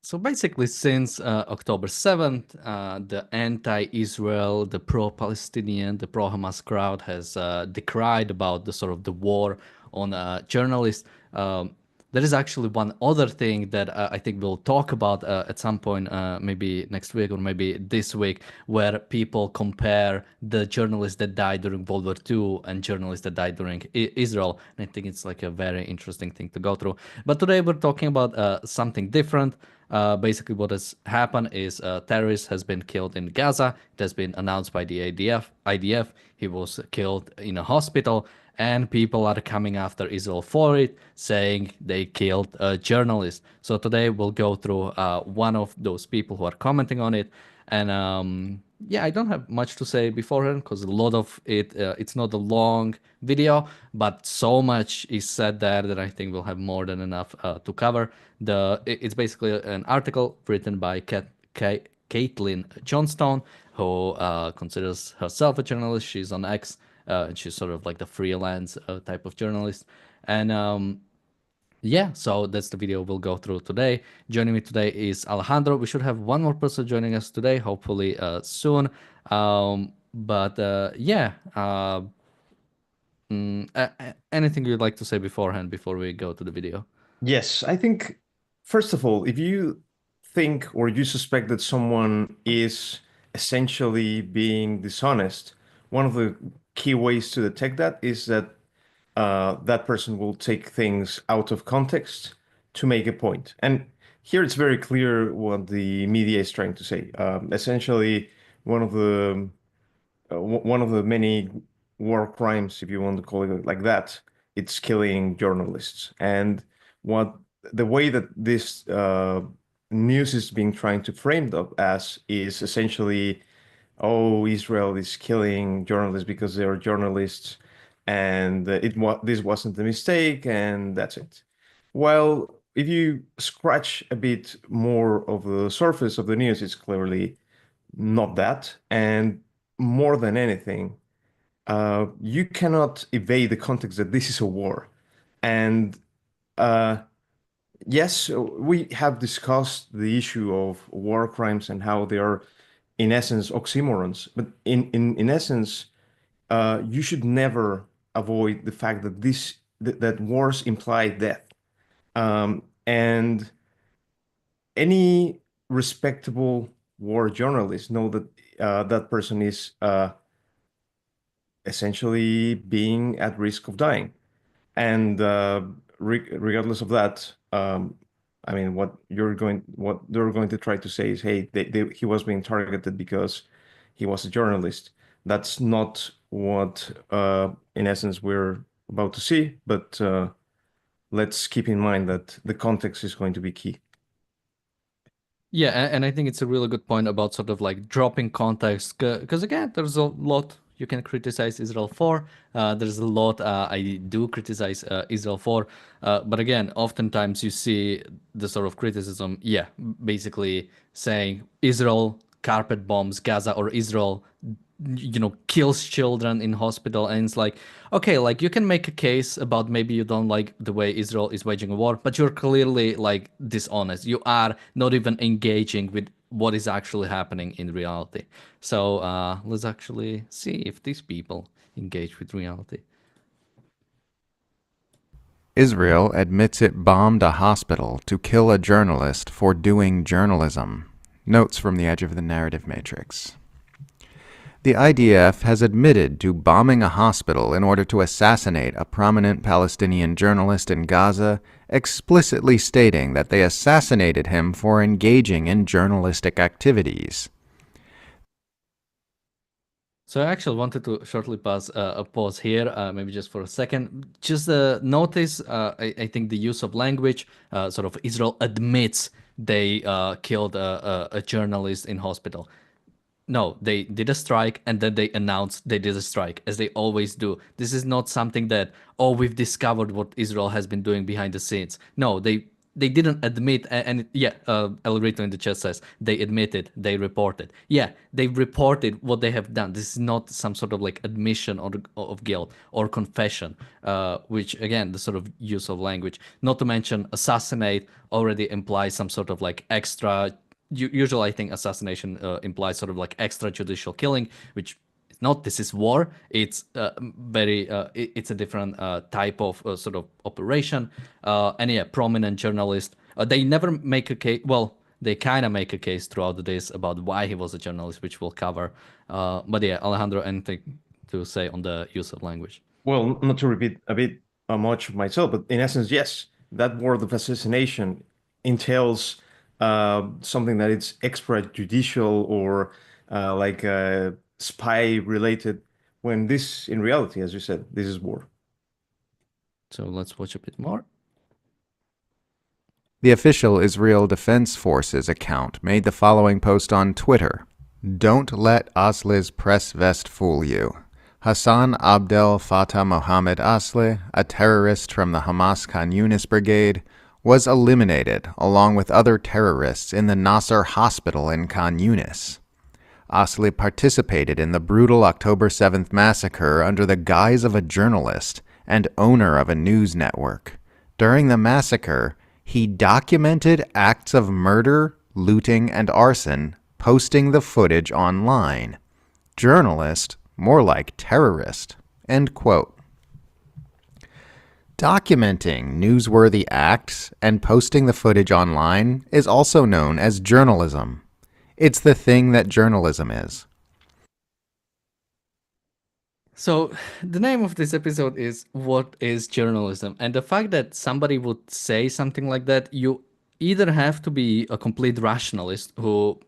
So basically, since October 7th, the anti-Israel, the pro-Palestinian, the pro-Hamas crowd has decried about the sort of the war on journalists. There is actually one other thing that I think we'll talk about at some point, maybe next week or maybe this week, where people compare the journalists that died during World War II and journalists that died during Israel. And I think it's like a very interesting thing to go through. But today we're talking about something different. Basically, what has happened is a terrorist has been killed in Gaza. It has been announced by the IDF. He was killed in a hospital, and people are coming after Israel for it, saying they killed a journalist. So today we'll go through one of those people who are commenting on it, and yeah, I don't have much to say beforehand because a lot of it, it's not a long video, but so much is said there that I think we'll have more than enough to cover. It's basically an article written by Caitlin Johnstone, who considers herself a journalist. She's on X. She's sort of like the freelance type of journalist. And yeah, so that's the video we'll go through today. Joining me today is Alejandro. We should have one more person joining us today, hopefully soon. But yeah, anything you'd like to say beforehand before we go to the video? Yes, I think, first of all, if you think or you suspect that someone is essentially being dishonest, one of the key ways to detect that is that that person will take things out of context to make a point. And here it's very clear what the media is trying to say. Essentially, one of the one of the many war crimes, if you want to call it like that, it's killing journalists. And what the way that this news is being trying to frame up as is essentially, oh, Israel is killing journalists because they are journalists, and this wasn't a mistake, and that's it. Well, if you scratch a bit more of the surface of the news, it's clearly not that. And more than anything, you cannot evade the context that this is a war. And uh, yes, we have discussed the issue of war crimes and how they are, in essence, oxymorons. But in essence, you should never avoid the fact that that wars imply death. And any respectable war journalist know that that person is essentially being at risk of dying. And regardless of that, I mean, what they're going to try to say is, hey, he was being targeted because he was a journalist. That's not what, in essence, we're about to see. But let's keep in mind that the context is going to be key. Yeah, and I think it's a really good point about sort of like dropping context, because again, there's a lot you can criticize Israel for. There's a lot I do criticize Israel for, but again, oftentimes you see the sort of criticism, yeah, basically saying Israel carpet bombs Gaza or Israel kills children in hospital, and it's like, okay, like you can make a case about maybe you don't like the way Israel is waging a war, but you're clearly like dishonest. You are not even engaging with what is actually happening in reality. So let's actually see if these people engage with reality. Israel admits it bombed a hospital to kill a journalist for doing journalism. Notes from the edge of the narrative matrix. The IDF has admitted to bombing a hospital in order to assassinate a prominent Palestinian journalist in Gaza, explicitly stating that they assassinated him for engaging in journalistic activities. So I actually wanted to shortly pause here, maybe just for a second. Just notice, I think the use of language, sort of Israel admits they killed a journalist in hospital. No, they did a strike and then they announced they did a strike, as they always do. This is not something that, oh, we've discovered what Israel has been doing behind the scenes. No, they they didn't admit, and yeah, El Rito in the chat says they admitted, they reported. Yeah, they reported what they have done. This is not some sort of like admission of guilt or confession, which again, the sort of use of language, not to mention assassinate already implies some sort of like extra. Usually, I think assassination implies sort of like extrajudicial killing, which it's not. This is war. It's very. It's a different type of sort of operation. And yeah, prominent journalist. They never make a case. Well, they kind of make a case throughout this about why he was a journalist, which we'll cover. But yeah, Alejandro, anything to say on the use of language? Well, not to repeat a bit much of myself, but in essence, yes, that word of assassination entails something that it's extrajudicial or like spy related, when this, in reality, as you said, this is war. So let's watch a bit more. The official Israel Defense Forces account made the following post on Twitter. Don't let Asleh's press vest fool you. Hassan Abdel Fattah Mohammed Asleh, a terrorist from the Hamas Khan Yunis brigade, was eliminated along with other terrorists in the Nasser hospital in Khan Yunis. Asleh participated in the brutal October 7th massacre under the guise of a journalist and owner of a news network. During the massacre, he documented acts of murder, looting, and arson, posting the footage online. Journalist, more like terrorist. End quote. Documenting newsworthy acts and posting the footage online is also known as journalism. It's the thing that journalism is. So the name of this episode is What is Journalism? And the fact that somebody would say something like that, you either have to be a complete rationalist who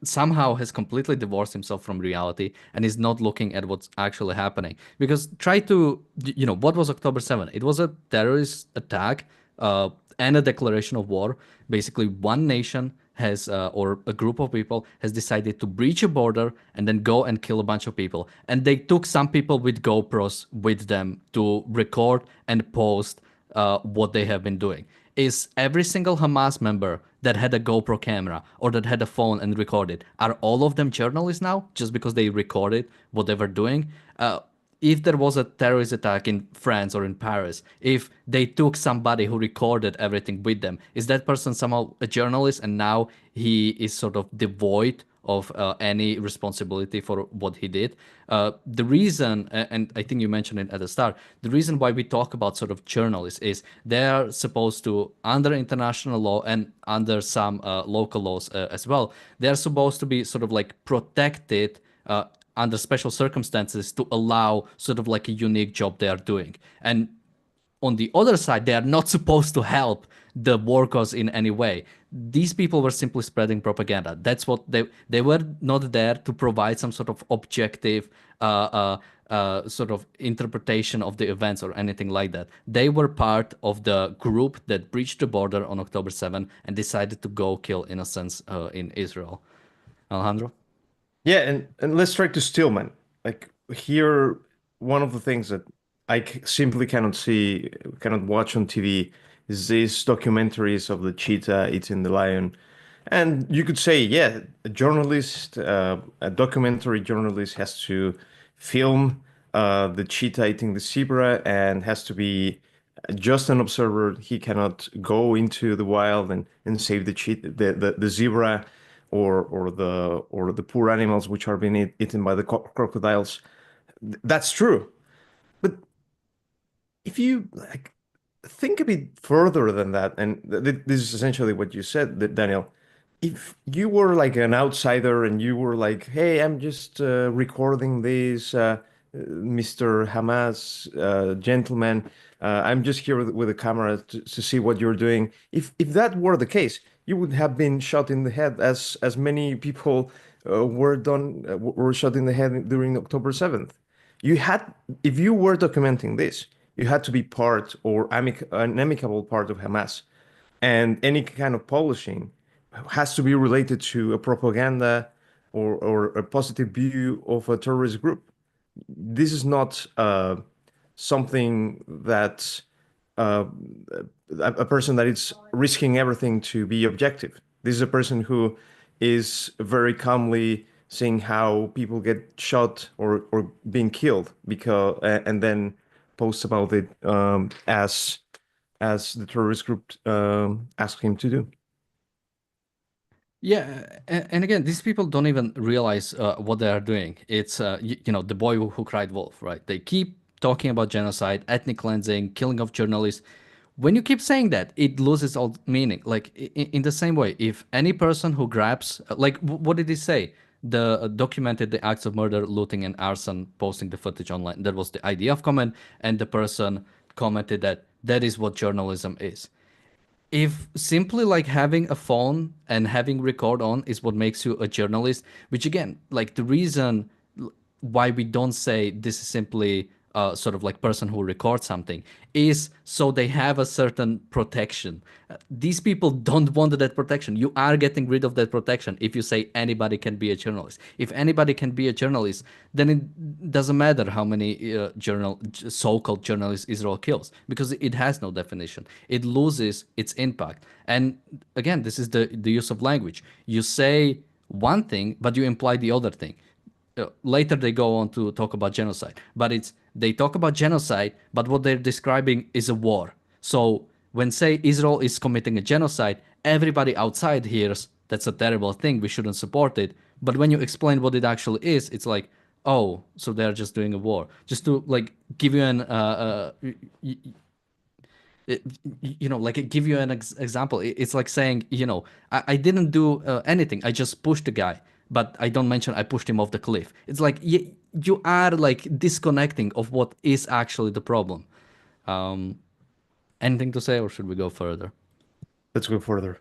somehow has completely divorced himself from reality and is not looking at what's actually happening. Because try to, what was October 7th? It was a terrorist attack and a declaration of war. Basically, one nation has, or a group of people has decided to breach a border and then go and kill a bunch of people. And they took some people with GoPros with them to record and post what they have been doing. Is every single Hamas member that had a GoPro camera or that had a phone and recorded, are all of them journalists now just because they recorded what they were doing? If there was a terrorist attack in France or in Paris, if they took somebody who recorded everything with them, is that person somehow a journalist and now he is sort of devoid of any responsibility for what he did? The reason, and I think you mentioned it at the start, the reason why we talk about sort of journalists is they are supposed to, under international law and under some local laws as well, they are supposed to be sort of like protected under special circumstances to allow sort of like a unique job they are doing. And on the other side, they are not supposed to help the workers in any way. These people were simply spreading propaganda. That's what they were not there to provide some sort of objective sort of interpretation of the events or anything like that. They were part of the group that breached the border on October 7th and decided to go kill innocents in Israel. Alejandro? Yeah, and let's try to Stillman. Like here, one of the things that simply cannot see, cannot watch on TV is these documentaries of the cheetah eating the lion. And you could say, yeah, a journalist, a documentary journalist has to film the cheetah eating the zebra and has to be just an observer. He cannot go into the wild and save the cheetah, the zebra or the poor animals which are being eaten by the crocodiles. That's true. But if you like think a bit further than that, and this is essentially what you said, Daniel. If you were like an outsider and you were like, "Hey, I'm just recording this, Mr. Hamas gentleman. I'm just here with a camera to see what you're doing." If that were the case, you would have been shot in the head, as many people were shot in the head during October 7th. You had, if you were documenting this, you had to be part or an amicable part of Hamas, and any kind of publishing has to be related to a propaganda or a positive view of a terrorist group. This is not something that uh, a person that is risking everything to be objective. This is a person who is very calmly seeing how people get shot or being killed because and then posts about it as the terrorist group asked him to do. Yeah, and again, these people don't even realize what they are doing. It's the boy who cried wolf, right? They keep talking about genocide, ethnic cleansing, killing of journalists. When you keep saying that, it loses all meaning. Like in the same way, if any person who grabs, like what did he say? The documented the acts of murder, looting, and arson, posting the footage online. That was the idea of comment, and the person commented that that is what journalism is. If simply like having a phone and having record on is what makes you a journalist, which again, like the reason why we don't say this is simply sort of like person who records something is so they have a certain protection. These people don't want that protection. You are getting rid of that protection if you say anybody can be a journalist. If anybody can be a journalist, then it doesn't matter how many so-called journalists Israel kills, because it has no definition. It loses its impact. And again, this is the use of language. You say one thing, but you imply the other thing. Later they go on to talk about genocide, but it's they talk about genocide, but what they're describing is a war. So when say Israel is committing a genocide, everybody outside hears that's a terrible thing, we shouldn't support it. But when you explain what it actually is, it's like, oh, so they're just doing a war, just to like give you an it- like give you an example. It's like saying, I didn't do anything, I just pushed the guy, but I don't mention I pushed him off the cliff. It's like you are like disconnecting of what is actually the problem. um Anything to say, or should we go further? Let's go further.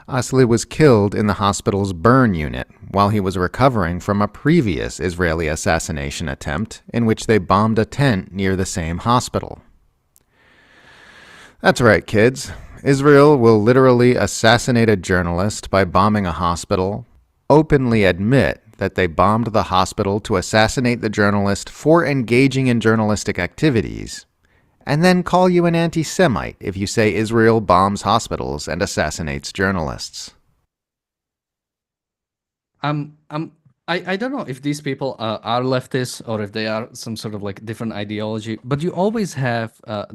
Asli was killed in the hospital's burn unit while he was recovering from a previous Israeli assassination attempt in which they bombed a tent near the same hospital. That's right, kids. Israel will literally assassinate a journalist by bombing a hospital, openly admit that they bombed the hospital to assassinate the journalist for engaging in journalistic activities, and then call you an anti-Semite if you say Israel bombs hospitals and assassinates journalists. I'm I don't know if these people are leftists or if they are some sort of like different ideology, but you always have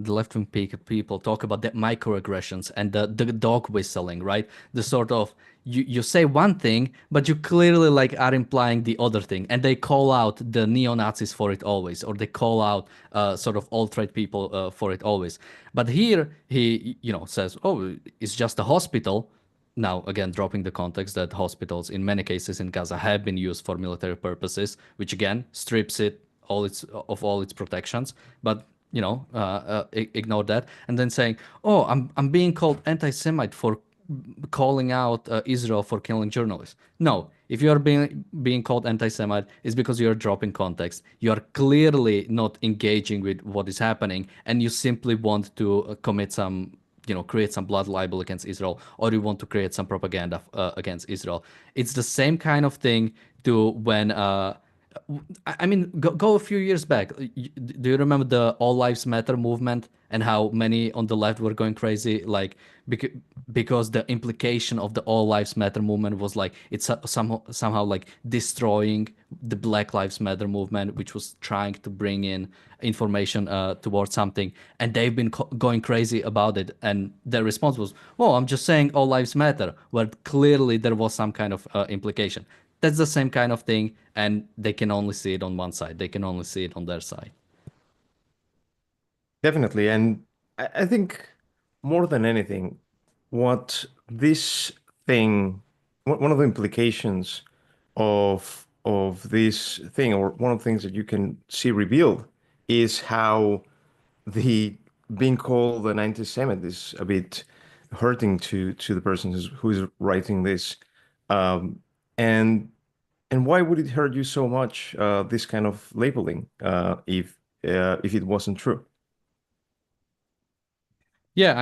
the left-wing people talk about the microaggressions and the dog whistling, right? The sort of you say one thing, but you clearly like are implying the other thing, and they call out the neo-Nazis for it always, or they call out sort of alt-right people for it always. But here he says, oh, it's just a hospital. Now, again, dropping the context that hospitals in many cases in Gaza have been used for military purposes, which again strips it all its protections. But ignore that, and then saying, "Oh, I'm being called anti-Semite for calling out Israel for killing journalists." No, if you are being called anti-Semite, it's because you are dropping context. You are clearly not engaging with what is happening, and you simply want to commit some create some blood libel against Israel, or you want to create some propaganda against Israel. It's the same kind of thing to when I mean, go a few years back. Do you remember the All Lives Matter movement and how many on the left were going crazy? Like, because the implication of the All Lives Matter movement was like it's somehow like destroying the Black Lives Matter movement, which was trying to bring in information towards something, and they've been going crazy about it. And their response was, "Oh, I'm just saying all lives matter," where clearly there was some kind of implication. That's the same kind of thing, and they can only see it on one side. They can only see it on their side. Definitely. And I think more than anything, what this thing, one of the implications of this thing, or one of the things that you can see revealed, is how the being called an anti-Semite is a bit hurting to the person who is writing this. Um, and and why would it hurt you so much, this kind of labeling, if it wasn't true? Yeah,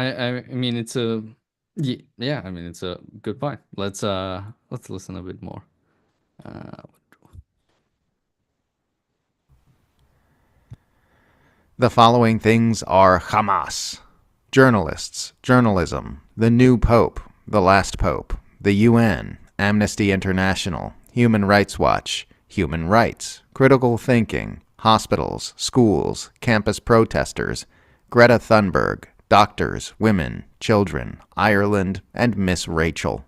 I mean it's a yeah, I mean it's a good point. Let's listen a bit more. Uh, The following things are Hamas: journalists, journalism, the new pope, the last pope, the UN, Amnesty International, Human Rights Watch, human rights, critical thinking, hospitals, schools, campus protesters, Greta Thunberg, doctors, women, children, Ireland, and Miss Rachel.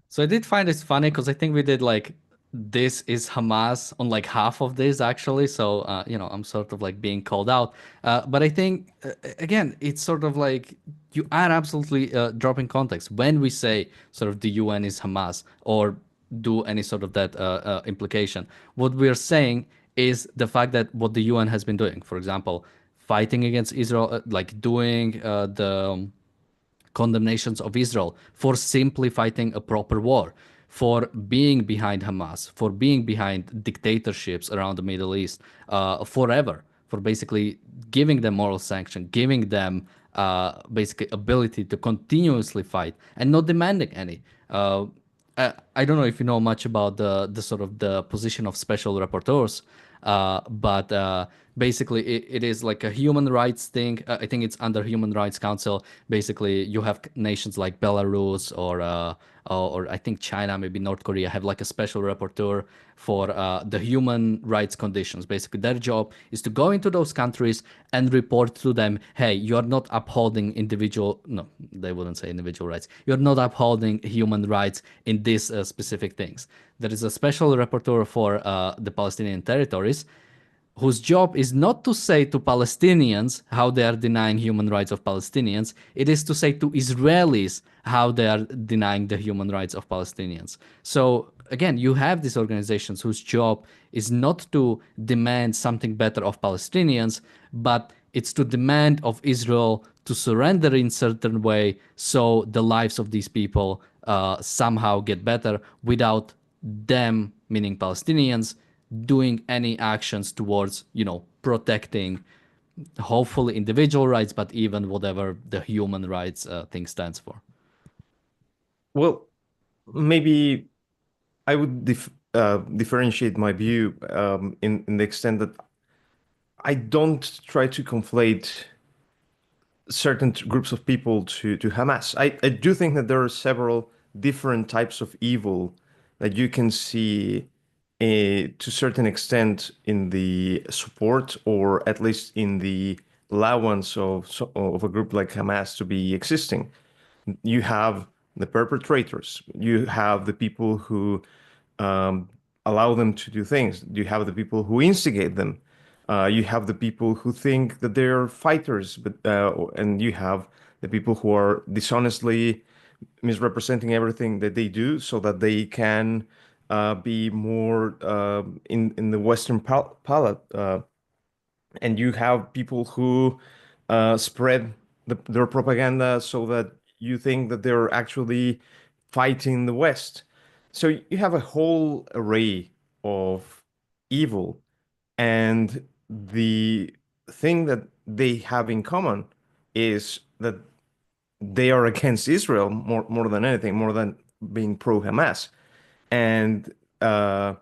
So I did find it funny because I think we did like this is Hamas on like half of this actually. So I'm sort of like being called out. But I think again, it's sort of like you are absolutely dropping context when we say sort of the UN is Hamas or do any sort of that implication. What we're saying is the fact that what the UN has been doing, for example, fighting against Israel, like doing the condemnations of Israel for simply fighting a proper war, for being behind Hamas, for being behind dictatorships around the Middle East forever, for basically giving them moral sanction, giving them basically ability to continuously fight and not demanding any. I don't know if you know much about the sort of the position of special rapporteurs, but basically it is like a human rights thing. I think it's under Human Rights Council. Basically, you have nations like Belarus or I think China, maybe North Korea, have like a special rapporteur for the human rights conditions. Basically, their job is to go into those countries and report to them, hey, you're not upholding no, they wouldn't say individual rights. You're not upholding human rights in these specific things. There is a special rapporteur for the Palestinian territories whose job is not to say to Palestinians how they are denying human rights of Palestinians. It is to say to Israelis how they are denying the human rights of Palestinians. So again, you have these organizations whose job is not to demand something better of Palestinians, but it's to demand of Israel to surrender in certain way so the lives of these people somehow get better without them, meaning Palestinians, doing any actions towards, protecting hopefully individual rights, but even whatever the human rights thing stands for. Well, maybe I would differentiate my view in the extent that I don't try to conflate certain groups of people to Hamas. I do think that there are several different types of evil that you can see to a certain extent in the support or at least in the allowance of a group like Hamas to be existing. You have the perpetrators, you have the people who um, allow them to do things, you have the people who instigate them, you have the people who think that they're fighters, but and you have the people who are dishonestly misrepresenting everything that they do so that they can be more in the Western palette. And you have people who spread their propaganda so that you think that they're actually fighting the West. So you have a whole array of evil, and the thing that they have in common is that they are against Israel more than anything, more than being pro Hamas. And but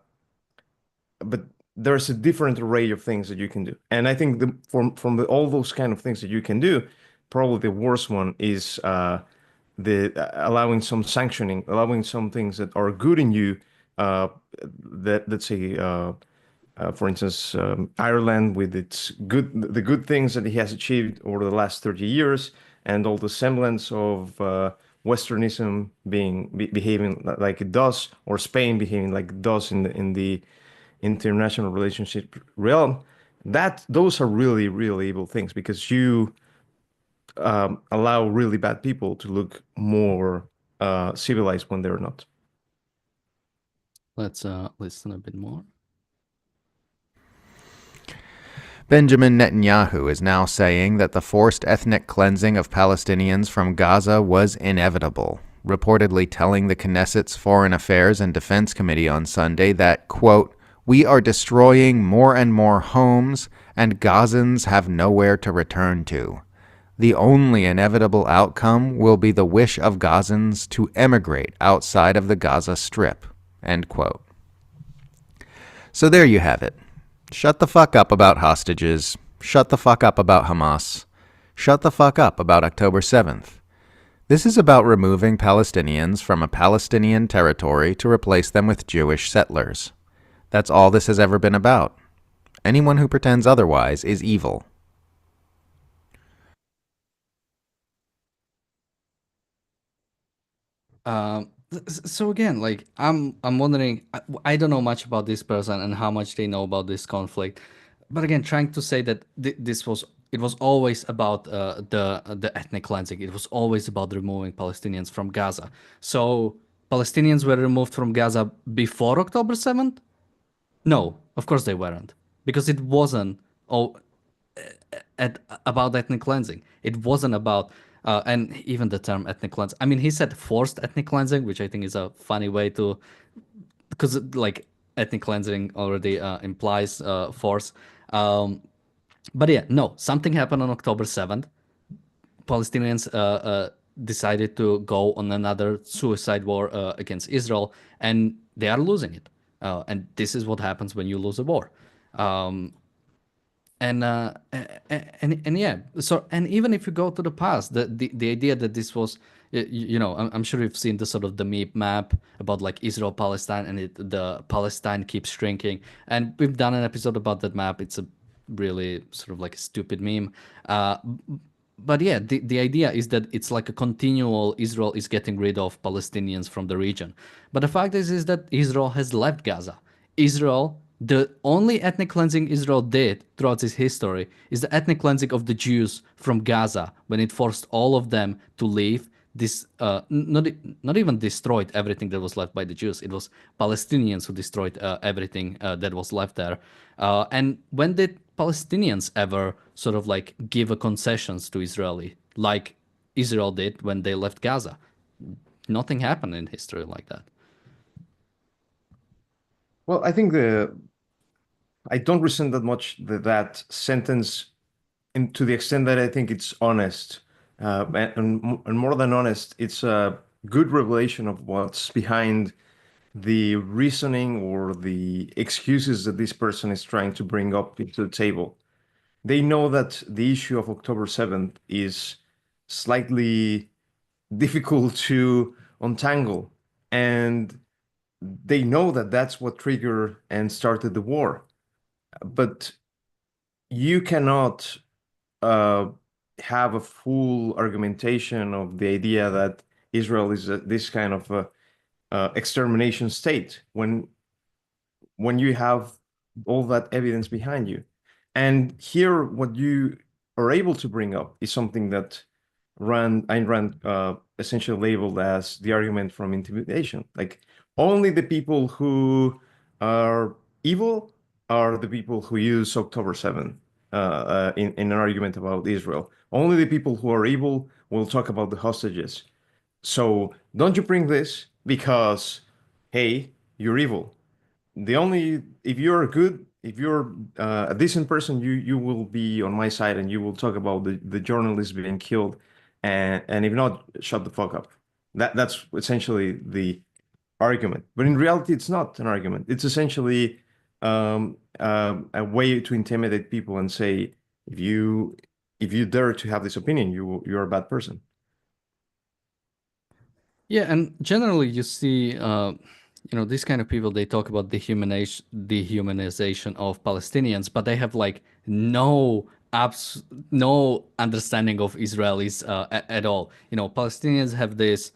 there's a different array of things that you can do. And I think all those kind of things that you can do, probably the worst one is the allowing some sanctioning, allowing some things that are good in you. That let's say, for instance, Ireland with the good things that it has achieved over the last 30 years, and all the semblance of Westernism behaving like it does, or Spain behaving like it does in the international relationship realm. Those are really, really evil things because you allow really bad people to look more civilized when they're not. Let's listen a bit more. Benjamin Netanyahu is now saying that the forced ethnic cleansing of Palestinians from Gaza was inevitable, reportedly telling the Knesset's Foreign Affairs and Defense Committee on Sunday that, quote, "We are destroying more and more homes, and Gazans have nowhere to return to. The only inevitable outcome will be the wish of Gazans to emigrate outside of the Gaza Strip," end quote. So there you have it. Shut the fuck up about hostages. Shut the fuck up about Hamas. Shut the fuck up about October 7th. This is about removing Palestinians from a Palestinian territory to replace them with Jewish settlers. That's all this has ever been about. Anyone who pretends otherwise is evil. So again, like I'm wondering. I don't know much about this person and how much they know about this conflict, but again, trying to say that this was it was always about the ethnic cleansing. It was always about removing Palestinians from Gaza. So Palestinians were removed from Gaza before October 7th. No, of course they weren't, because it wasn't. Oh, about ethnic cleansing. It wasn't about, and even the term ethnic cleansing. I mean, he said forced ethnic cleansing, which I think is a funny way to, because like ethnic cleansing already implies force. Um, but yeah, no, something happened on October 7th. Palestinians decided to go on another suicide war against Israel, and they are losing it. And this is what happens when you lose a war. Um, and yeah, so and even if you go to the past, the idea that this was, I'm sure you've seen the sort of the map about like Israel Palestine, and the Palestine keeps shrinking, and we've done an episode about that map. It's a really sort of like a stupid meme. But yeah, the idea is that it's like a continual Israel is getting rid of Palestinians from the region. But the fact is that Israel has left Gaza. Israel, the only ethnic cleansing Israel did throughout its history is the ethnic cleansing of the Jews from Gaza when it forced all of them to leave. This not even destroyed everything that was left by the Jews. It was Palestinians who destroyed everything that was left there. And when did Palestinians ever sort of like give a concessions to Israeli like Israel did when they left Gaza? Nothing happened in history like that. Well, I think I don't resent that much that sentence, to the extent that I think it's honest, and more than honest, it's a good revelation of what's behind the reasoning or the excuses that this person is trying to bring up into the table. They know that the issue of October 7th is slightly difficult to untangle, and they know that that's what triggered and started the war. But you cannot uh, have a full argumentation of the idea that Israel is this kind of extermination state when you have all that evidence behind you. And here, what you are able to bring up is something that Ayn Rand essentially labeled as the argument from intimidation. Like, only the people who are evil are the people who use October 7th in an argument about Israel. Only the people who are evil will talk about the hostages. So don't you bring this because, hey, you're evil. The only If you're good, if you're a decent person, you will be on my side and you will talk about the journalists being killed, and if not, shut the fuck up. That's essentially the argument. But in reality, it's not an argument. It's essentially a way to intimidate people and say, if you dare to have this opinion, you're a bad person. Yeah, and generally you see, these kind of people, they talk about dehumanization of Palestinians, but they have like no understanding of Israelis at all. Palestinians have this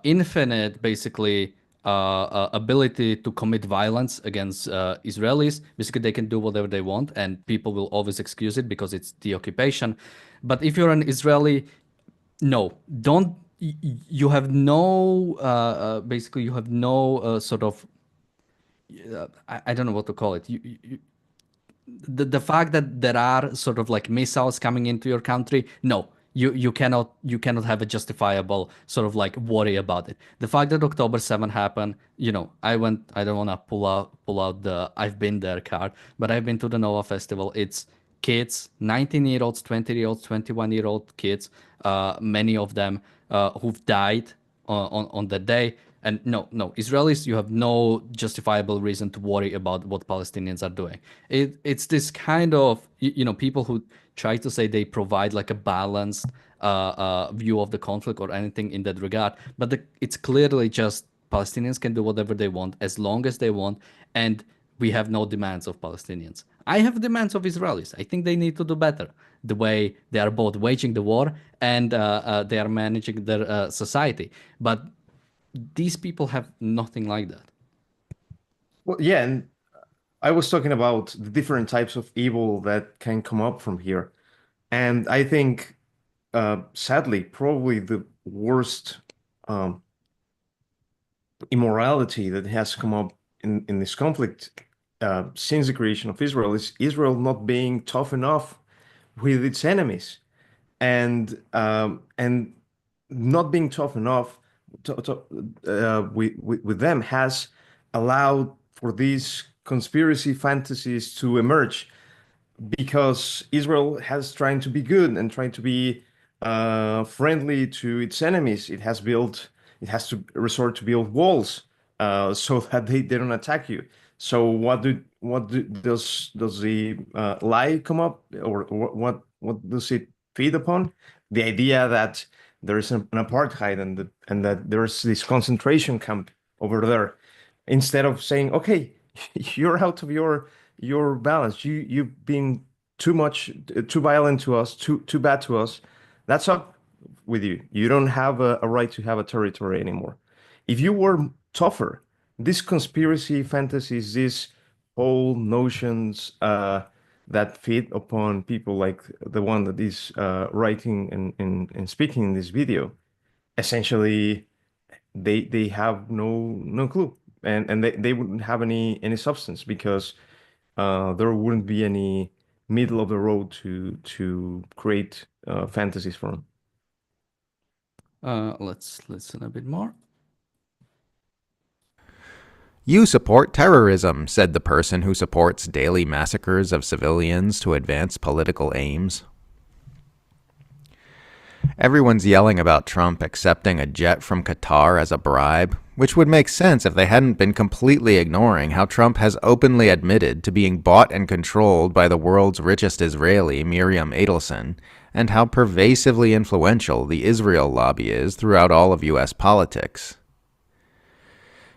infinite, basically, ability to commit violence against Israelis. Basically, they can do whatever they want, and people will always excuse it because it's the occupation. But if you're an Israeli, no, don't. You have no, basically, you have no sort of, I don't know what to call it. The fact that there are sort of like missiles coming into your country, no, you cannot have a justifiable sort of like worry about it. The fact that October 7 happened, I don't want to pull out the I've been there card, but I've been to the Nova Festival. It's kids, 19-year-olds, 20-year-olds, 21-year-old kids, many of them who've died on that day. And no, Israelis, you have no justifiable reason to worry about what Palestinians are doing. It's this kind of, people who try to say they provide like a balanced view of the conflict or anything in that regard. But it's clearly just Palestinians can do whatever they want as long as they want. And we have no demands of Palestinians. I have demands of Israelis. I think they need to do better. The way they are both waging the war and they are managing their society. But these people have nothing like that. Well, yeah, and I was talking about the different types of evil that can come up from here. And I think, sadly, probably the worst um, immorality that has come up in this conflict since the creation of Israel is Israel not being tough enough with its enemies, and not being tough enough with them has allowed for these conspiracy fantasies to emerge, because Israel has trying to be good and trying to be friendly to its enemies. It has to resort to build walls so that they don't attack you. So does the lie come up, or what does it feed upon? The idea that there is an apartheid, and that there's this concentration camp over there, instead of saying, okay, you're out of your balance. You've been too violent to us, too bad to us. That's up with you. You don't have a right to have a territory anymore. If you were tougher, these conspiracy fantasies, these whole notions that feed upon people like the one that is writing and speaking in this video, essentially they have no clue, and they wouldn't have any substance, because there wouldn't be any middle of the road to create fantasies for them. Let's listen a bit more. You support terrorism, said the person who supports daily massacres of civilians to advance political aims. Everyone's yelling about Trump accepting a jet from Qatar as a bribe, which would make sense if they hadn't been completely ignoring how Trump has openly admitted to being bought and controlled by the world's richest Israeli, Miriam Adelson, and how pervasively influential the Israel lobby is throughout all of U.S. politics.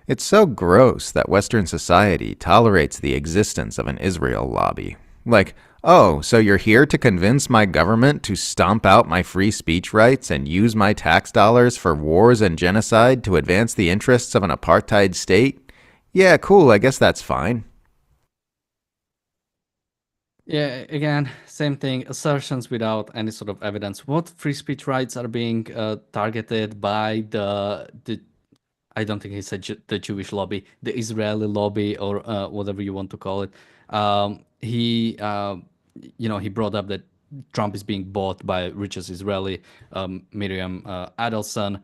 It's so gross that Western society tolerates the existence of an Israel lobby. Like, oh, so you're here to convince my government to stomp out my free speech rights and use my tax dollars for wars and genocide to advance the interests of an apartheid state? Yeah, cool, I guess that's fine. Yeah, again, same thing, assertions without any sort of evidence. What free speech rights are being targeted by the I don't think he said the Jewish lobby, the Israeli lobby, or whatever you want to call it. He brought up that Trump is being bought by richest Israeli, Miriam Adelson.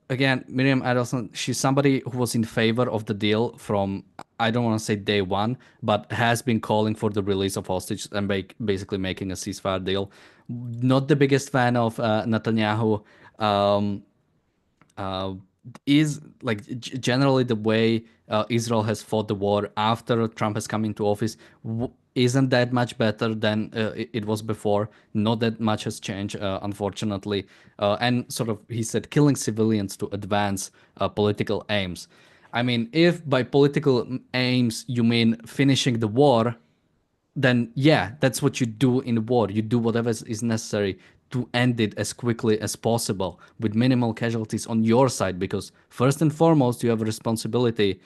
Again, Miriam Adelson, she's somebody who was in favor of the deal from, I don't want to say day one, but has been calling for the release of hostages and basically making a ceasefire deal. Not the biggest fan of Netanyahu. Uh, is like generally the way Israel has fought the war after Trump has come into office isn't that much better than it was before. Not that much has changed, unfortunately. And sort of, he said, killing civilians to advance political aims. I mean, if by political aims you mean finishing the war, then yeah, that's what you do in war. You do whatever is necessary to end it as quickly as possible with minimal casualties on your side, because first and foremost you have a responsibility,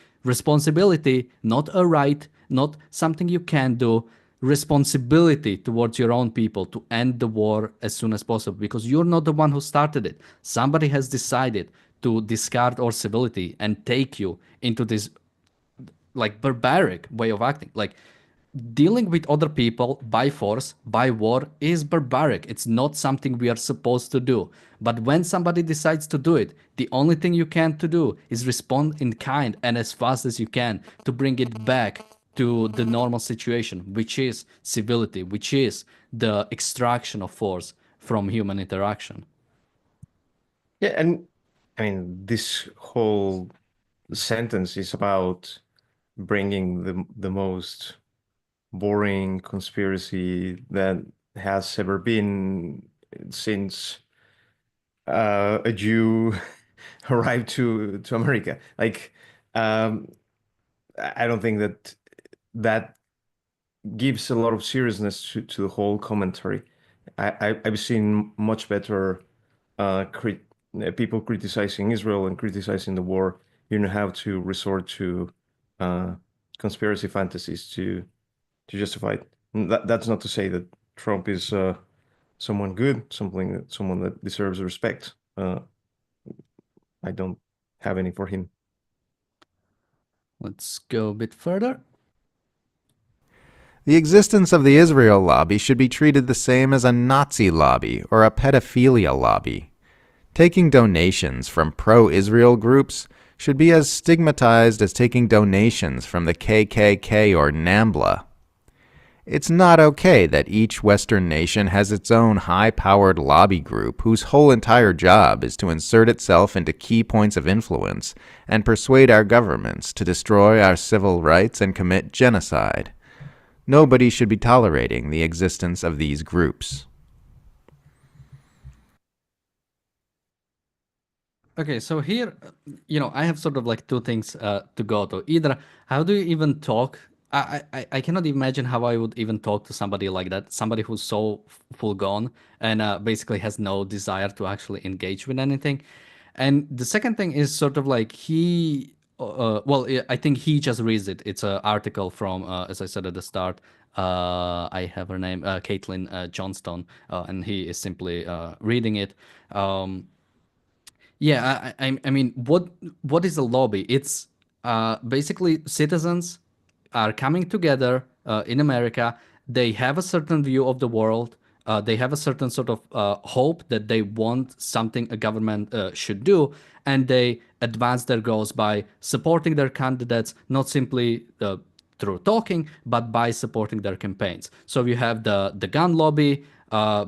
not a right, not something you can do, responsibility towards your own people to end the war as soon as possible, because you're not the one who started it. Somebody has decided to discard our civility and take you into this like barbaric way of acting. Like, dealing with other people by force, by war, is barbaric. It's not something we are supposed to do. But when somebody decides to do it, the only thing you can to do is respond in kind and as fast as you can to bring it back to the normal situation, which is civility, which is the extraction of force from human interaction. Yeah, and I mean, this whole sentence is about bringing the most boring conspiracy that has ever been since a Jew arrived to America. Like, um, I don't think that that gives a lot of seriousness to the whole commentary. I've seen much better crit people criticizing Israel and criticizing the war. You don't have to resort to uh, conspiracy fantasies to justify it. And that's not to say that Trump is someone good, someone that deserves respect. I don't have any for him. Let's go a bit further. The existence of the Israel lobby should be treated the same as a Nazi lobby or a pedophilia lobby. Taking donations from pro-Israel groups should be as stigmatized as taking donations from the KKK or NAMBLA. It's not okay that each Western nation has its own high-powered lobby group whose whole entire job is to insert itself into key points of influence and persuade our governments to destroy our civil rights and commit genocide. Nobody should be tolerating the existence of these groups. Okay, so here, I have sort of like two things to go to. Either, how do you even talk? I cannot imagine how I would even talk to somebody like that, somebody who's so full gone and basically has no desire to actually engage with anything. And the second thing is sort of like I think he just reads it. It's an article from, as I said at the start, I have her name, Caitlin Johnston, and he is simply reading it. Yeah, I mean, what is a lobby? It's basically citizens are coming together in America. They have a certain view of the world. They have a certain sort of hope that they want something a government should do, and they advance their goals by supporting their candidates, not simply through talking, but by supporting their campaigns. So you have the gun lobby,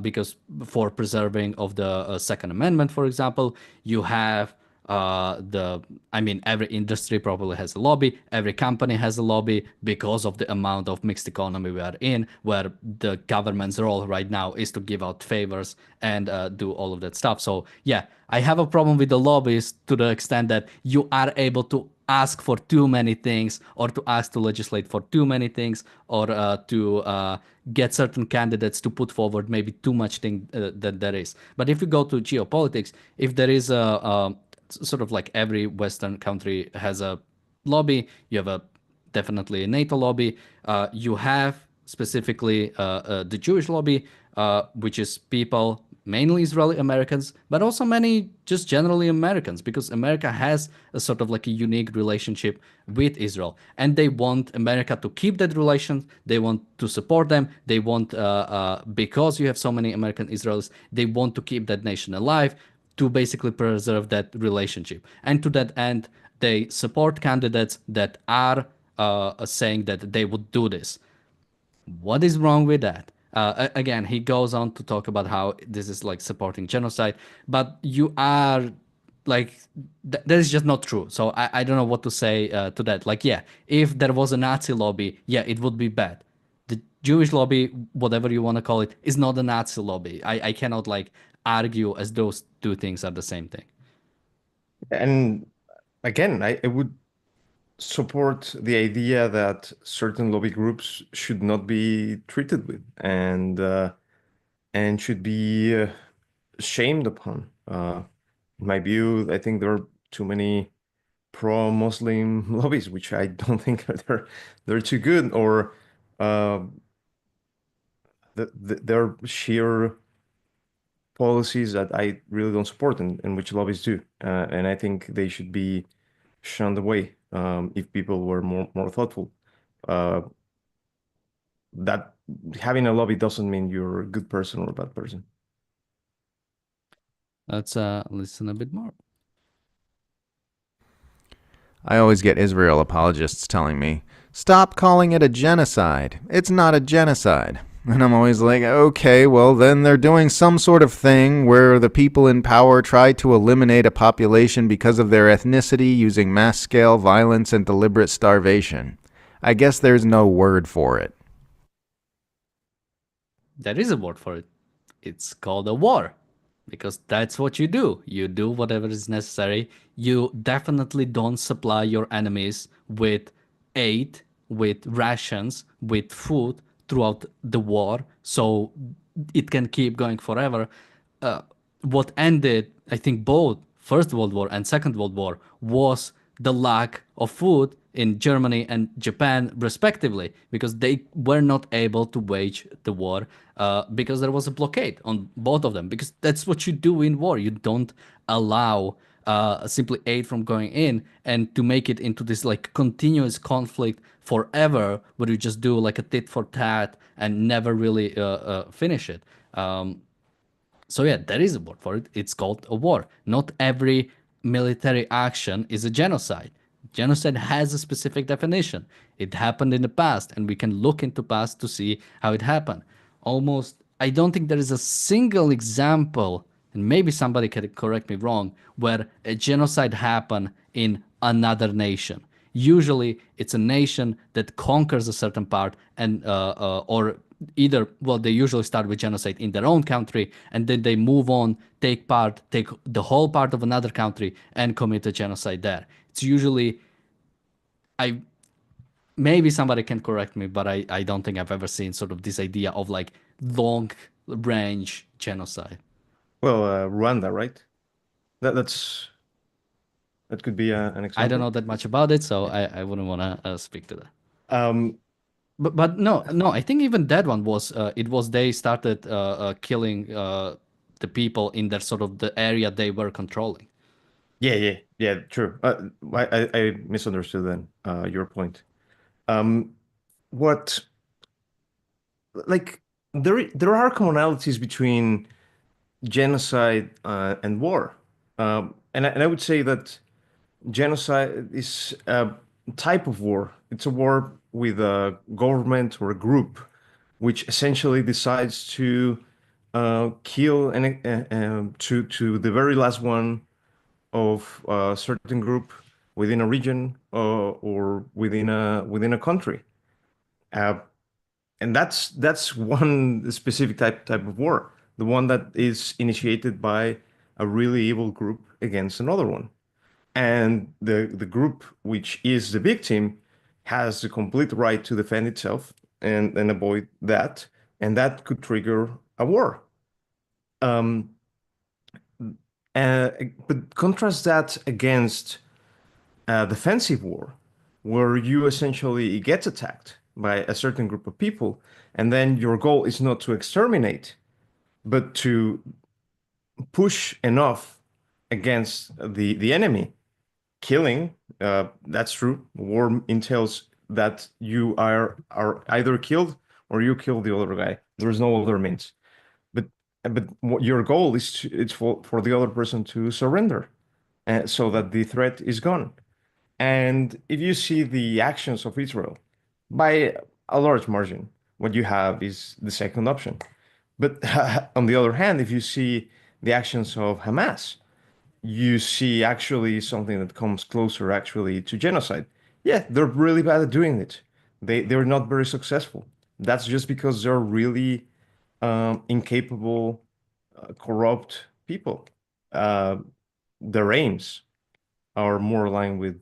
because for preserving of the Second Amendment, for example, you have I mean, every industry probably has a lobby, every company has a lobby because of the amount of mixed economy we are in, where the government's role right now is to give out favors and do all of that stuff. So yeah, I have a problem with the lobbies to the extent that you are able to ask for too many things, or to ask to legislate for too many things, or to get certain candidates to put forward maybe too much thing that there is. But if you go to geopolitics, if there is a sort of like every Western country has a lobby, you have a definitely a NATO lobby. You have specifically the Jewish lobby, which is people, mainly Israeli Americans, but also many just generally Americans, because America has a sort of like a unique relationship with Israel, and they want America to keep that relation. They want to support them. They want, because you have so many American Israelis, they want to keep that nation alive, to basically preserve that relationship. And to that end, they support candidates that are saying that they would do this. What is wrong with that? Again, he goes on to talk about how this is like supporting genocide, but you are like, that is just not true. So I don't know what to say to that. Like, yeah, if there was a Nazi lobby, yeah, it would be bad. The Jewish lobby, whatever you want to call it, is not a Nazi lobby. I cannot like argue as those two things are the same thing. And again, I would support the idea that certain lobby groups should not be treated with and should be shamed upon. In my view, I think there are too many pro-Muslim lobbies, which I don't think they're too good, or uh, they're sheer policies that I really don't support, and which lobbies do. And I think they should be shunned away if people were more thoughtful. Uh, that having a lobby doesn't mean you're a good person or a bad person. Let's listen a bit more. I always get Israel apologists telling me, "Stop calling it a genocide. It's not a genocide." And I'm always like, okay, well, then they're doing some sort of thing where the people in power try to eliminate a population because of their ethnicity using mass scale violence and deliberate starvation. I guess there's no word for it. There is a word for it. It's called a war. Because that's what you do. You do whatever is necessary. You definitely don't supply your enemies with aid, with rations, with food throughout the war, so it can keep going forever. What ended, I think, both First World War and Second World War was the lack of food in Germany and Japan, respectively, because they were not able to wage the war because there was a blockade on both of them. Because that's what you do in war. You don't allow simply aid from going in, and to make it into this like continuous conflict forever, where you just do like a tit for tat and never really finish it. So yeah, there is a word for it. It's called a war. Not every military action is a genocide. Genocide has a specific definition. It happened in the past, and we can look into past to see how it happened. Almost, I don't think there is a single example, and maybe somebody can correct me wrong, where a genocide happened in another nation. Usually, it's a nation that conquers a certain part, and or either, well, they usually start with genocide in their own country, and then they move on, take the whole part of another country and commit a genocide there. It's usually, I maybe somebody can correct me, but I don't think I've ever seen sort of this idea of like long range genocide. Well, Rwanda, right? That could be an I don't example. know that much about it, so I wouldn't want to speak to that. Um, But no, I think even that one was it was they started killing the people in their sort of the area they were controlling. yeah, true. I misunderstood then your point. Um, what like there are commonalities between genocide and war, and I would say that genocide is a type of war. It's a war with a government or a group which essentially decides to kill to the very last one of a certain group within a region or within a country. Uh, and that's one specific type of war, the one that is initiated by a really evil group against another one, and the group which is the victim has the complete right to defend itself and avoid that, and that could trigger a war. Um, uh, but contrast that against a defensive war, where you essentially get attacked by a certain group of people, and then your goal is not to exterminate, but to push enough against the enemy. Killing, that's true. War entails that you are either killed or you kill the other guy. There's no other means. But but what your goal is it's for the other person to surrender, so that the threat is gone. And if you see the actions of Israel, by a large margin, what you have is the second option. But on the other hand, if you see the actions of Hamas, you see actually something that comes closer actually to genocide. Yeah, they're really bad at doing it. They're not very successful. That's just because they're really incapable, corrupt people. Uh, their aims are more aligned with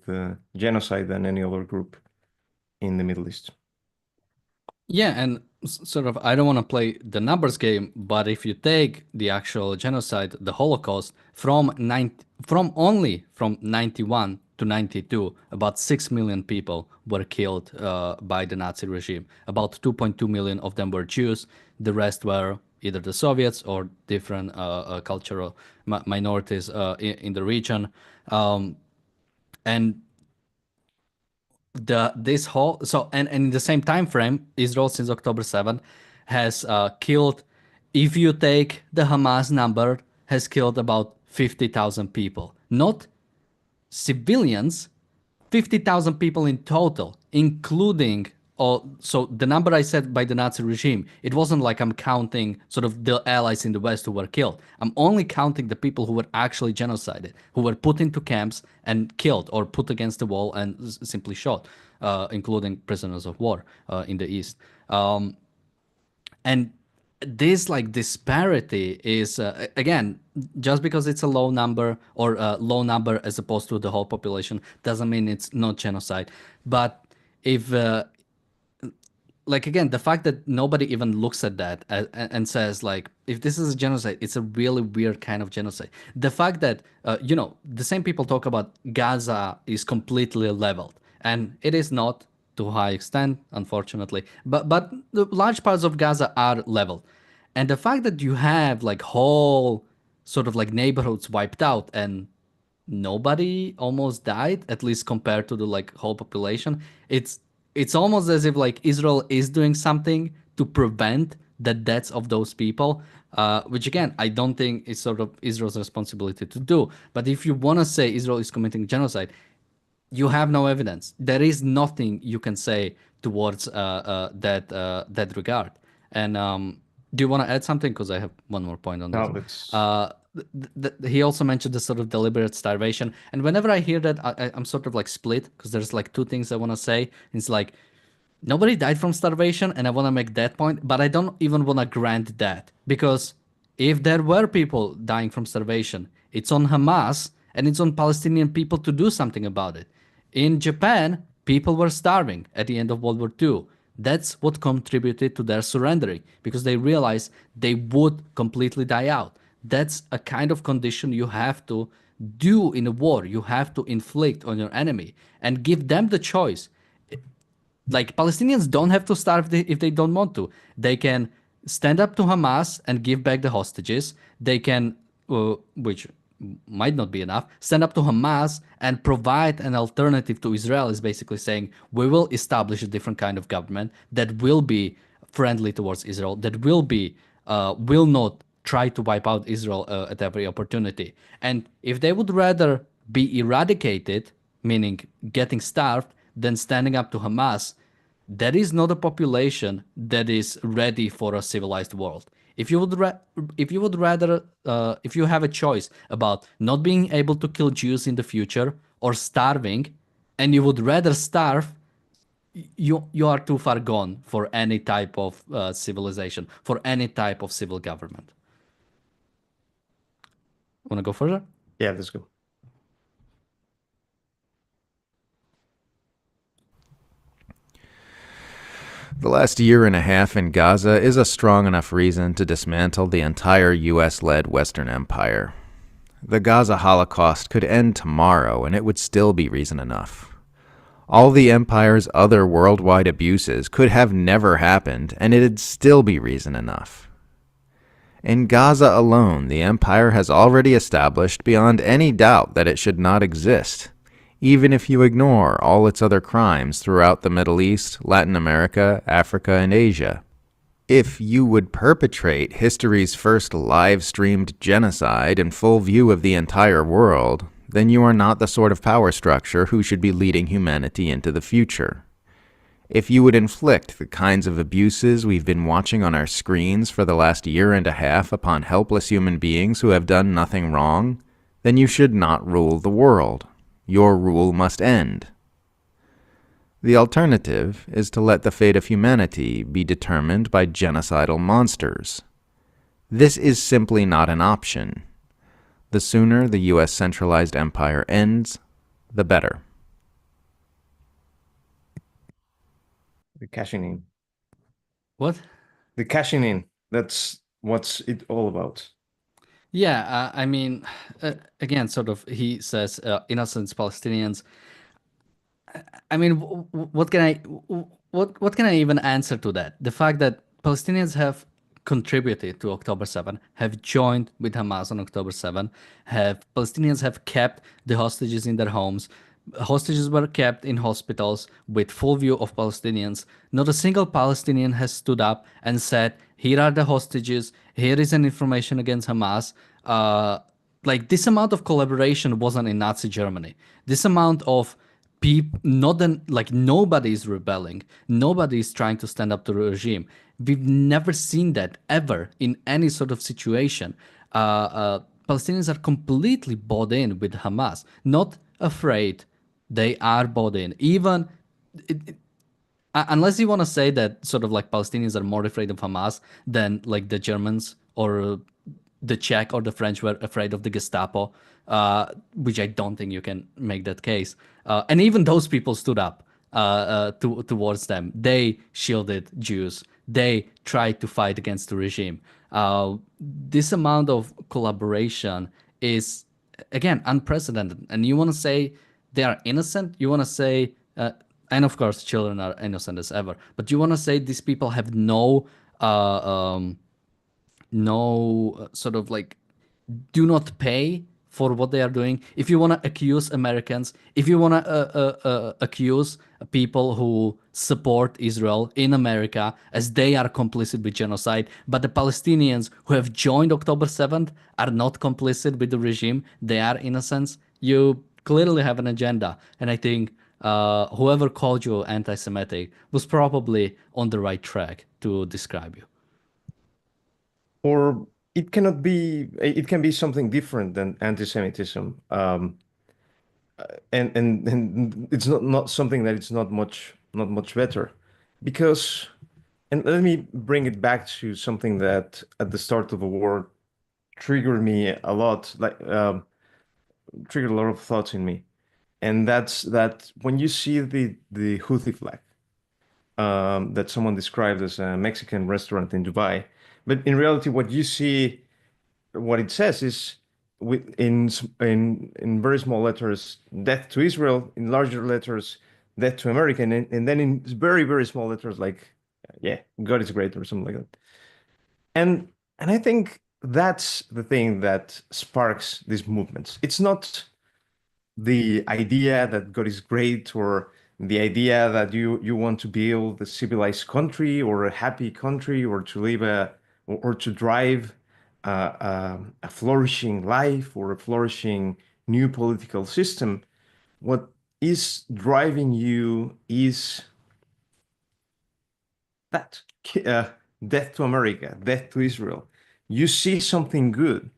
genocide than any other group in the Middle East. Yeah, and sort of, I don't want to play the numbers game, but if you take the actual genocide, the Holocaust, from 91 to 92, about 6 million people were killed by the Nazi regime. About 2.2 million of them were Jews. The rest were either the Soviets or different cultural minorities in the region. And this whole so and in the same time frame, Israel since October 7th has killed, if you take the Hamas number, has killed about 50,000 people, not civilians, 50,000 people in total, including so the number I said by the Nazi regime, it wasn't like I'm counting sort of the allies in the West who were killed. I'm only counting the people who were actually genocided, who were put into camps and killed or put against the wall and simply shot, including prisoners of war in the East. And this like disparity is again, just because it's a low number or a low number as opposed to the whole population doesn't mean it's not genocide. But if like again, the fact that nobody even looks at that and says like, if this is a genocide, it's a really weird kind of genocide. The fact that the same people talk about Gaza is completely leveled, and it is not to a high extent, unfortunately. But the large parts of Gaza are leveled, and the fact that you have like whole sort of like neighborhoods wiped out and nobody almost died, at least compared to the like whole population. It's almost as if like Israel is doing something to prevent the deaths of those people, which again I don't think is sort of Israel's responsibility to do. But if you want to say Israel is committing genocide, you have no evidence. There is nothing you can say towards that regard. And do you want to add something? Because I have one more point on No, this. it's He also mentioned the sort of deliberate starvation, and whenever I hear that, I'm sort of like split because there's like two things I want to say. It's like nobody died from starvation, and I want to make that point, but I don't even want to grant that, because if there were people dying from starvation, it's on Hamas and it's on Palestinian people to do something about it. In Japan, people were starving at the end of World War II. That's what contributed to their surrendering, because they realized they would completely die out. That's a kind of condition you have to do in a war. You have to inflict on your enemy and give them the choice. Like, Palestinians don't have to starve if they don't want to. They can stand up to Hamas and give back the hostages. They can, which might not be enough, stand up to Hamas and provide an alternative to Israel, is basically saying we will establish a different kind of government that will be friendly towards Israel, that will not try to wipe out Israel at every opportunity. And if they would rather be eradicated, meaning getting starved, than standing up to Hamas, there is not a population that is ready for a civilized world. If you would rather, if you have a choice about not being able to kill Jews in the future or starving, and you would rather starve, you are too far gone for any type of civilization, for any type of civil government. Want to go further? yeah, let's go. The last year and a half in Gaza is a strong enough reason to dismantle the entire US-led Western Empire. The Gaza Holocaust could end tomorrow, and it would still be reason enough. All the empire's other worldwide abuses could have never happened, and it'd still be reason enough. In Gaza alone, the empire has already established beyond any doubt that it should not exist, even if you ignore all its other crimes throughout the Middle East, Latin America, Africa, and Asia. If you would perpetrate history's first live-streamed genocide in full view of the entire world, then you are not the sort of power structure who should be leading humanity into the future. If you would inflict the kinds of abuses we've been watching on our screens for the last year and a half upon helpless human beings who have done nothing wrong, then you should not rule the world. Your rule must end. The alternative is to let the fate of humanity be determined by genocidal monsters. This is simply not an option. The sooner the U.S. centralized empire ends, the better. The cashing in. What? The cashing in. That's what's it all about. Yeah, I mean, again, sort of, he says innocent Palestinians. I mean, what can I even answer to that? The fact that Palestinians have contributed to October 7, have joined with Hamas on October 7, Palestinians have kept the hostages in their homes. Hostages were kept in hospitals with full view of Palestinians. Not a single Palestinian has stood up and said, here are the hostages, here is an information against Hamas. Like, this amount of collaboration wasn't in Nazi Germany. This amount of not then like nobody is rebelling, nobody is trying to stand up to the regime. We've never seen that ever in any sort of situation. Palestinians are completely bought in with Hamas, not afraid. They are bought in. Even unless you want to say that sort of like Palestinians are more afraid of Hamas than like the Germans or the Czech or the French were afraid of the Gestapo, which I don't think you can make that case. And even those people stood up towards them. They shielded Jews. They tried to fight against the regime. This amount of collaboration is, again, unprecedented. And you want to say they are innocent? You want to say, and of course, children are innocent as ever, but you want to say these people have no sort of like do not pay for what they are doing. If you want to accuse Americans, if you want to accuse people who support Israel in America as they are complicit with genocide, but the Palestinians who have joined October 7th are not complicit with the regime, they are innocents, you clearly have an agenda. And I think whoever called you anti-Semitic was probably on the right track to describe you. Or it cannot be, it can be something different than anti-Semitism. And it's not something that it's not much better. Because, and let me bring it back to something that at the start of the war triggered me a lot, triggered a lot of thoughts in me. And that's that when you see the Houthi flag, that someone described as a Mexican restaurant in Dubai, but in reality, what you see, what it says is in very small letters, death to Israel, in larger letters, death to America, and then in very small letters, like, yeah, God is great or something like that. And I think that's the thing that sparks these movements. It's not the idea that God is great or the idea that you want to build a civilized country or a happy country or to live or to drive a flourishing life or a flourishing new political system. What is driving you is that death to America, death to Israel. You see something good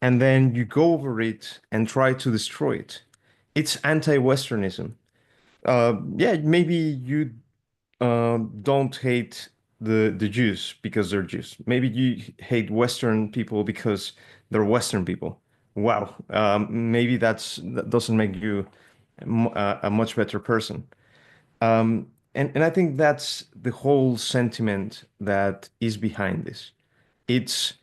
and then you go over it and try to destroy it. It's anti-Westernism. Yeah, maybe you don't hate the Jews because they're Jews. Maybe you hate Western people because they're Western people. Wow. Maybe that doesn't make you a much better person. And I think that's the whole sentiment that is behind this. It's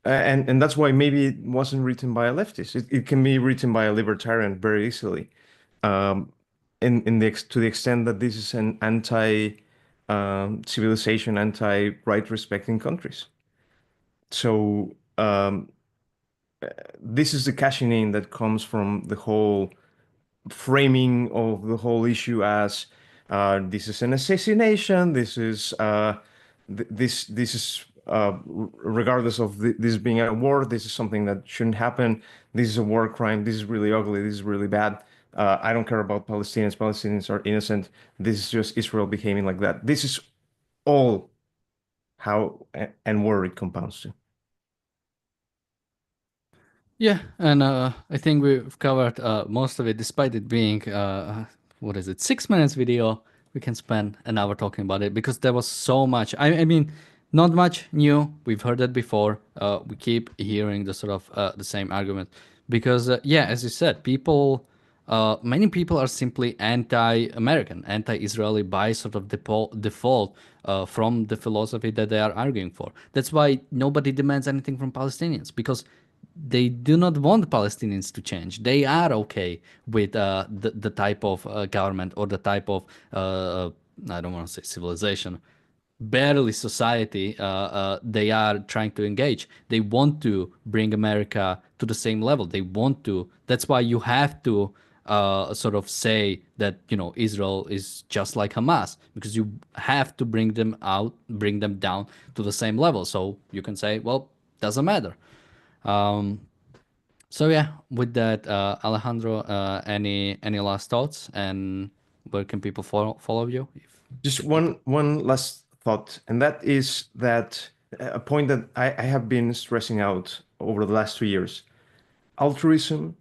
and that's why maybe it wasn't written by a leftist. It can be written by a libertarian very easily. Um, in to the extent that this is an anti civilization, anti right respecting countries. So this is the cashing in that comes from the whole framing of the whole issue as this is an assassination. This is this is regardless of this being a war, this is something that shouldn't happen. This is a war crime. This is really ugly. This is really bad. I don't care about Palestinians. Palestinians are innocent. This is just Israel behaving like that. This is all how and where it compounds to. Yeah, and I think we've covered most of it, despite it being what is it, 6 minutes video. We can spend an hour talking about it because there was so much. I mean, not much new. We've heard that before. We keep hearing the sort of the same argument because yeah, as you said, many people are simply anti-American, anti-Israeli by sort of default from the philosophy that they are arguing for. That's why nobody demands anything from Palestinians because they do not want Palestinians to change. They are okay with the type of government or the type of I don't want to say civilization, barely society they are trying to engage. They want to bring America to the same level. They want to. That's why you have to sort of say that Israel is just like Hamas because you have to bring them down to the same level. So you can say, well, doesn't matter. Um, So yeah, with that, Alejandro, any last thoughts, and where can people follow you? If Just the people. one last thought, and that is that a point that I have been stressing out over the last 2 years. Altruism,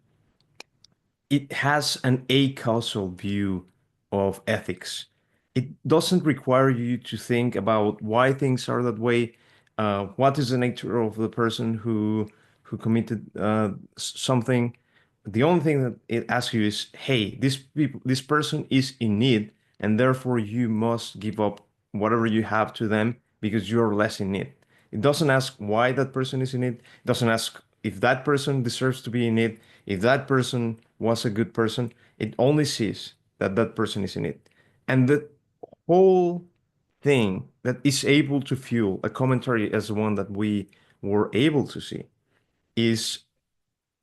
it has an acausal view of ethics. It doesn't require you to think about why things are that way, what is the nature of the person who committed something. The only thing that it asks you is, hey, this person is in need, and therefore you must give up whatever you have to them because you're less in need. It doesn't ask why that person is in it. It doesn't ask if that person deserves to be in it, if that person was a good person. It only sees that that person is in it. And the whole thing that is able to fuel a commentary as the one that we were able to see is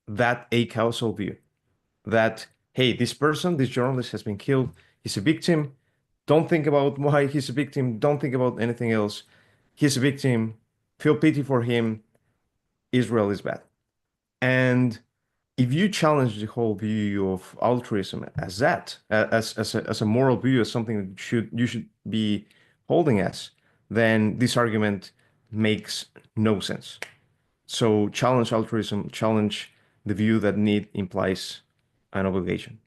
that a causal view that, hey, this person, this journalist has been killed. He's a victim. Don't think about why he's a victim. Don't think about anything else. He's a victim. Feel pity for him. Israel is bad. And if you challenge the whole view of altruism as that, as a moral view, as something that you should be holding as, then this argument makes no sense. So challenge altruism, challenge the view that need implies an obligation.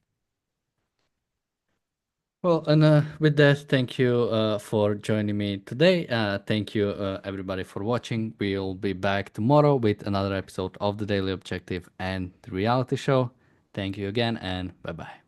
Well, and with that, thank you for joining me today. Thank you, everybody, for watching. We'll be back tomorrow with another episode of the Daily Objective and the Reality Show. Thank you again, and bye bye.